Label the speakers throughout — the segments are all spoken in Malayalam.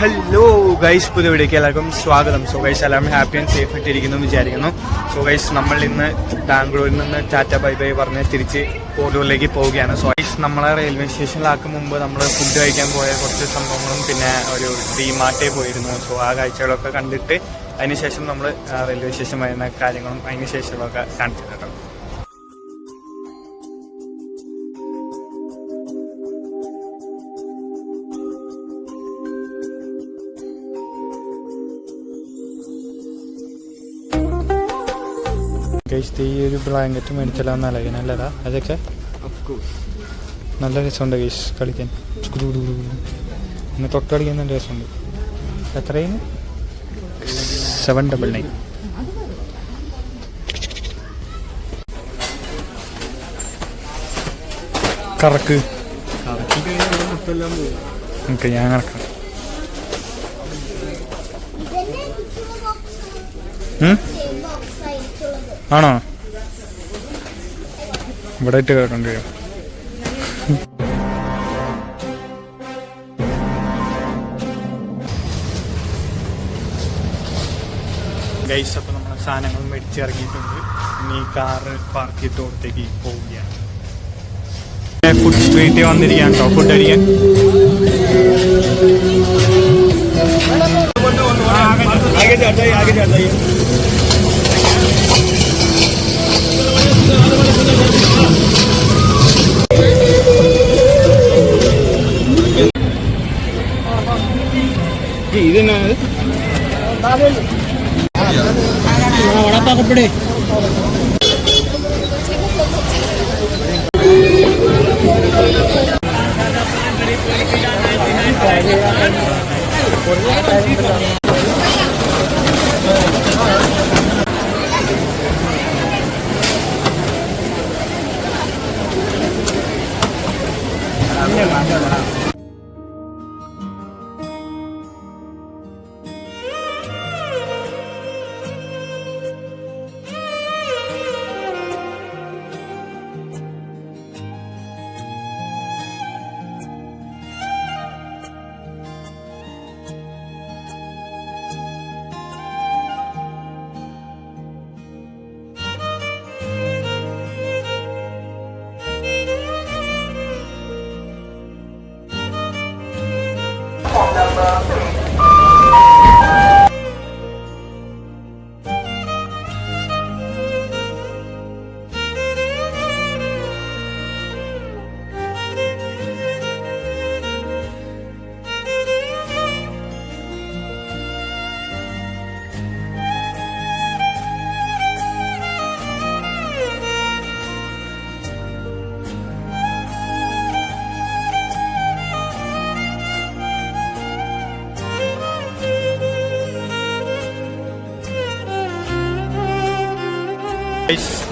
Speaker 1: ഹലോ ഗൈസ്, പുതിയ വീഡിയോക്ക് എല്ലാവർക്കും സ്വാഗതം. സോ ഗൈസ്, എല്ലാവരും ഹാപ്പി ആൻഡ് സേഫ് ആയിട്ടിരിക്കുന്നു വിചാരിക്കുന്നു. സോ ഗൈസ്, നമ്മൾ ഇന്ന് ബാംഗ്ലൂരിൽ നിന്ന് ടാറ്റ ബൈ ബൈ പറഞ്ഞ് തിരിച്ച് പോർട്ടൂരിലേക്ക് പോവുകയാണ്. സോ ഗൈസ്, നമ്മളെ റെയിൽവേ സ്റ്റേഷനിലാക്കും മുമ്പ് നമ്മൾ ഫുഡ് കഴിക്കാൻ പോയ കുറച്ച് സംഭവങ്ങളും പിന്നെ ഒരു ഡിമാർട്ടിൽ പോയിരുന്നു. സോ ആ കാഴ്ചകളൊക്കെ കണ്ടിട്ട് അതിനുശേഷം നമ്മൾ റെയിൽവേ സ്റ്റേഷൻ വരുന്ന കാര്യങ്ങളും അതിന് ശേഷമൊക്കെ കാണിച്ചിട്ടുണ്ട്. ഗൈസ്, ഈ ഒരു ബ്ലാങ്കറ്റ് മേടിച്ചാലാന്ന് അലകനല്ലടാ അതൊക്കെ നല്ല രസമുണ്ട് ഗൈസ് കളിക്കാൻ. പിന്നെ തൊട്ട് കളിക്കാൻ നല്ല രസമുണ്ട്. എത്രയാണ്? 799. കറക്ക് ഓക്കെ, ഞാൻ കറക്കാം. ആണോ? ഇവിടെ ഇട്ട് കിടക്കേണ്ടി വരും. ഗൈസ്, അപ്പോൾ നമ്മളെ സാധനങ്ങൾ മേടിച്ചിറങ്ങിയിട്ടുണ്ട്. ഇനി കാറ് പാർക്ക് ചെയ്തോടത്തേക്ക് പോവുകയാണ്. ഫുഡ് സ്ട്രീറ്റിൽ വന്നിരിക്കുകയാണ് കേട്ടോ ഫുഡ് അടിക്കാൻ. ഇതെന്നാണ്? വടപ്പാക്കപ്പെടേ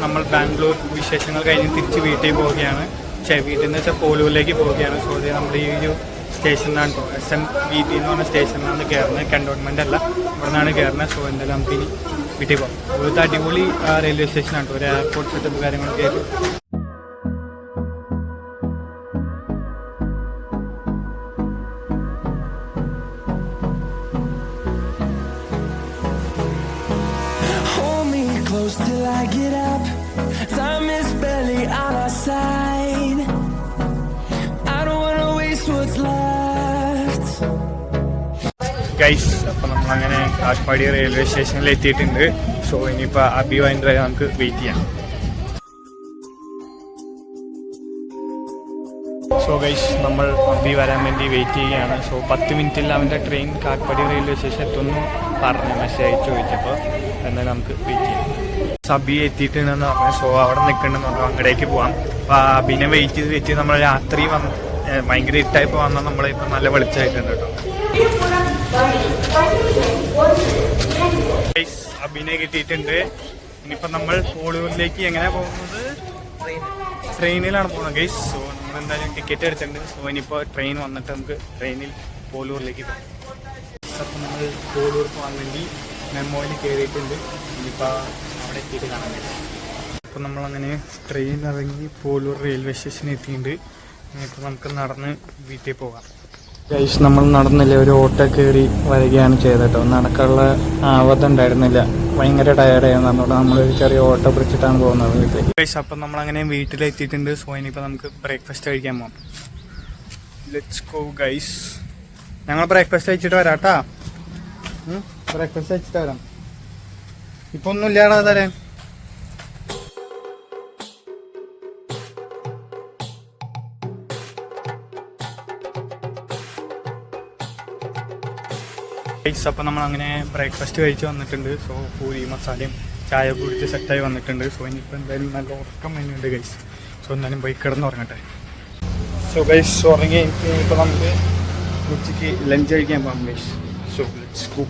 Speaker 1: നമ്മൾ ബാംഗ്ലൂർ വിശേഷങ്ങൾ കഴിഞ്ഞ് തിരിച്ച് വീട്ടിൽ പോവുകയാണ്. വീട്ടിൽ നിന്ന് വെച്ചാൽ പോലൂരിലേക്ക് പോവുകയാണ്. സോ നമ്മൾ ഈ ഒരു സ്റ്റേഷനിലാണ് SMVT എന്ന് പറഞ്ഞ സ്റ്റേഷനിലാണ് കയറുന്നത്. കണ്ടോൺമെൻ്റ് അല്ല, ഇവിടെ നിന്നാണ് കയറുന്നത്. സോ എന്തായാലും നമുക്ക് ഇനി വീട്ടിൽ പോകാം. ഇവിടുത്തെ അടിപൊളി റെയിൽവേ സ്റ്റേഷനാണ്. ഒരു എയർപോർട്ട് സെറ്റപ്പ് കാര്യങ്ങളൊക്കെ ആയിട്ട്.
Speaker 2: Till I get up, time is barely on our side. I don't wanna waste what's left.
Speaker 1: Guys, അപ്പോൾ നമ്മളങ്ങനെ കാട്ട്പാടി റെയിൽവേ സ്റ്റേഷനിൽ എത്തിയിട്ടുണ്ട്. സോ ഇനിയിപ്പോൾ അബി വൈൻഡർ നമുക്ക് വെയിറ്റ് ചെയ്യാം. സോ ഗൈസ്, നമ്മൾ അബി വരാൻ വേണ്ടി വെയിറ്റ് ചെയ്യുകയാണ്. സോ 10 മിനിറ്റിൽ അവൻ്റെ ട്രെയിൻ കാട്ട്പാടി റെയിൽവേ സ്റ്റേഷൻ എത്തുന്നു പറഞ്ഞ് മെസ്സേജ് അയച്ചു ചോദിച്ചപ്പോൾ എന്നാലും നമുക്ക് വെയിറ്റ് ചെയ്യാം. അബി എത്തിയിട്ടുണ്ടെന്ന് പറഞ്ഞു. സോ അവിടെ നിൽക്കണമെന്ന് പറഞ്ഞു. അങ്ങടേക്ക് പോവാം. അപ്പോൾ അബിനെ വെയിറ്റ് ചെയ്ത് നമ്മൾ രാത്രി വന്ന് ഭയങ്കര ഇട്ടായപ്പോൾ വന്നാൽ നമ്മളിപ്പോൾ നല്ല വെളിച്ചമായിട്ടുണ്ട് കേട്ടോ. അബിനെ കിട്ടിയിട്ടുണ്ട്. ഇനിയിപ്പോൾ നമ്മൾ പോളൂരിലേക്ക് എങ്ങനെയാണ് പോകുന്നത്? ട്രെയിനിലാണ് പോകുന്നത് ഗൈസ്. സോ നമ്മൾ എന്തായാലും ടിക്കറ്റ് എടുത്തിട്ടുണ്ട്. സോ ഇനിയിപ്പോൾ ട്രെയിൻ വന്നിട്ട് നമുക്ക് ട്രെയിനിൽ പോളൂരിലേക്ക് പോകാം. അപ്പോൾ നമ്മൾ പോളൂർ പോകാൻ വേണ്ടി മെമ്മോയിൽ കയറിയിട്ടുണ്ട്. ഇനിയിപ്പോൾ അവിടെ എത്തിയിട്ട് കാണാൻ പറ്റും. അപ്പോൾ നമ്മളങ്ങനെ ട്രെയിൻ ഇറങ്ങി പോളൂർ റെയിൽവേ സ്റ്റേഷനിൽ എത്തിയിട്ടുണ്ട്. ഇനിയിപ്പോൾ നമുക്ക് നടന്ന് വീട്ടിൽ പോകാം. ഗൈസ് നമ്മൾ നടന്നില്ല, ഒരു ഓട്ടോ കയറി വരികയാണ് ചെയ്തത്. നടക്കാനുള്ള ആവത് ഉണ്ടായിരുന്നില്ല, ഭയങ്കര ടയർഡായിരുന്നു. അതുകൊണ്ട് നമ്മളൊരു ചെറിയ ഓട്ടോ പിടിച്ചിട്ടാണ് പോകുന്നത് വീട്ടിലേക്ക്. ഗൈസ് അപ്പം നമ്മളങ്ങനെ വീട്ടിലെത്തിയിട്ടുണ്ട്. സോ ഇനിയിപ്പോൾ നമുക്ക് ബ്രേക്ക്ഫാസ്റ്റ് കഴിക്കാൻ പോകാം. Let's go guys. ഞങ്ങൾ ബ്രേക്ക്ഫാസ്റ്റ് കഴിച്ചിട്ട് വരാം കേട്ടാ. ബ്രേക്ക്ഫാസ്റ്റ് കഴിച്ചിട്ട് വരാം. ഇപ്പൊ ഒന്നും ഇല്ലാടാ തരാൻ. അപ്പം നമ്മൾ അങ്ങനെ ബ്രേക്ക്ഫാസ്റ്റ് കഴിച്ച് വന്നിട്ടുണ്ട്. സോ പൂരി മസാലയും ചായ കുടിച്ച് സെറ്റായി വന്നിട്ടുണ്ട്. സോ ഇനിയിപ്പോൾ എന്തായാലും നല്ല ഉറക്കം വരുന്നുണ്ട് ഗൈസ്. സോ എന്തായാലും പോയി കിടന്നുറങ്ങട്ടെ. സോ ഗൈസ് ഉറങ്ങി ഇപ്പോൾ നമുക്ക് ഉച്ചയ്ക്ക് ലഞ്ച് കഴിക്കാൻ പോകാം guys. So let's go.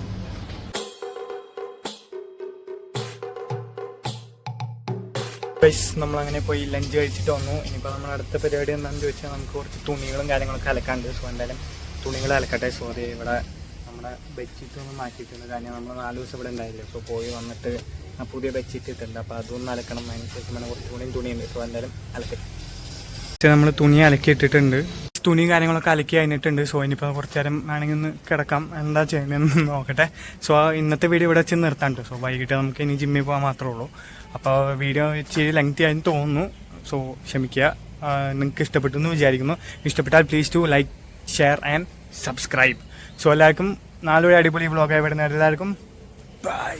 Speaker 1: Guys നമ്മളങ്ങനെ പോയി ലഞ്ച് കഴിച്ചിട്ട് വന്നു. ഇനിയിപ്പോൾ നമ്മുടെ അടുത്ത പരിപാടി എന്താണെന്ന് ചോദിച്ചാൽ നമുക്ക് കുറച്ച് തുണികളും കാര്യങ്ങളൊക്കെ അലക്കാണ്ട്. സോ എന്തായാലും തുണികൾ അലക്കട്ടെ. സോ അത് ഇവിടെ നമ്മുടെ ബെഡ്ഷീറ്റ് ഒന്ന് മാറ്റിയിട്ടുണ്ട്. കാരണം നമ്മൾ 4 ദിവസം ഇവിടെ ഉണ്ടായില്ലേ. സോ പോയി വന്നിട്ട് പുതിയ ബെഡ്ഷീറ്റ് ഇട്ടുണ്ട്. അപ്പോൾ അതൊന്നും അലക്കണം. അതിനുശേഷം പിന്നെ കുറച്ച് തുണിയുണ്ട്. സോ എന്തായാലും അലക്കട്ടെ. നമ്മൾ തുണി അലക്കിയിട്ടിട്ടുണ്ട്. തുണി കാര്യങ്ങളൊക്കെ അലക്കി കഴിഞ്ഞിട്ടുണ്ട്. സോ ഇനിയിപ്പോൾ കുറച്ച് നേരം വേണമെങ്കിൽ ഒന്ന് കിടക്കാം. എന്താ ചെയ്യുന്നതെന്ന് നോക്കട്ടെ. സോ ഇന്നത്തെ വീഡിയോ ഇവിടെ വെച്ച് നിർത്താണ്ട്. സോ വൈകിട്ട് നമുക്ക് ഇനി ജിമ്മിൽ പോകാൻ മാത്രമേ ഉള്ളൂ. അപ്പോൾ വീഡിയോ ഇച്ചിരി ലെങ്തി ആയെന്ന് തോന്നുന്നു. സോ ക്ഷമിക്കുക. നിങ്ങൾക്ക് ഇഷ്ടപ്പെട്ടു എന്ന് വിചാരിക്കുന്നു. ഇഷ്ടപ്പെട്ടാൽ please to like, share and subscribe. So എല്ലാവർക്കും നാളെ ഒരു അടിപൊളി വ്ളോഗായി വരുന്ന എല്ലാവർക്കും ബൈ.